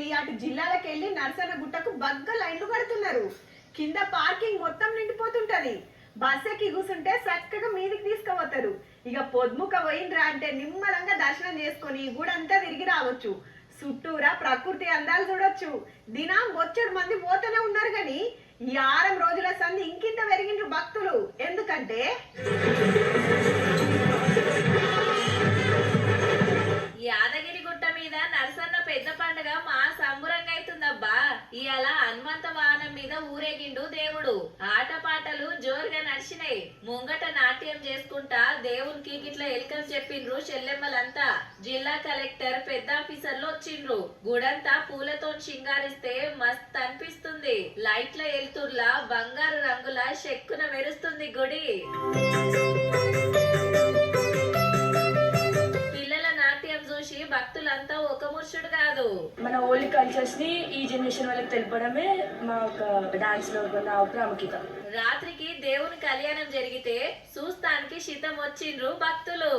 జిల్లాలకెళ్ళి అటు జిల్లాలకెళ్ళి నరసన్న గుట్టకు బగ్గ లైన్లు కడుతున్నారు. కింద పార్కింగ్ మొత్తం నిండిపోతుంటది. బస్ ఎక్కి కూర్చుంటే చక్కగా మీదికి తీసుకుపోతారు. ఇక పొద్దుముక పోయిండ్రా అంటే నిమ్మలంగా దర్శనం చేసుకొని గుడంతా తిరిగి రావచ్చు. చుట్టూరా ప్రకృతి అందాలు చూడొచ్చు. దినం బొచ్చడు మంది పోతూనే ఉన్నారు గాని ఈ 6 రోజుల సంది ఇంకింత పెరిగిండ్రు భక్తులు. ఎందుకంటే యాదగిరి గుట్ట మీద నరసన్న పెద్ద పండుగ మా సంబురంగా అవుతుందబ్బా. ఇవాళ హనుమంత వాహనం మీద ఊరేగిండు దేవుడు. ఆటపాటలు జోరుగా నడిచినాయి. ముంగట నాట్యం చేసుకుంటా దేవునికి గిట్ల ఎల్కం చెప్పిండ్రు చెల్లెమ్మలంతా. జిల్లా కలెక్టర్ పెద్ద ఆఫీసర్లు వచ్చిండ్రు. గుడంతా పూలతో సింగారిస్తే మస్త్ అనిపిస్తుంది. లైట్ల ఎల్తుర్లా బంగారు రంగుల చెక్కున మెరుస్తుంది గుడి. భక్తులంతా ఒక ముర్షుడు కాదు. మన ఓల్డ్ కల్చర్స్ ని ఈ జనరేషన్ వాళ్ళకి తెలపడమే మా డాన్స్ లో ఉన్న ప్రాముఖ్యత. రాత్రికి దేవుని కళ్యాణం జరిగితే చూస్తానికి శితం వచ్చిండ్రు భక్తులు.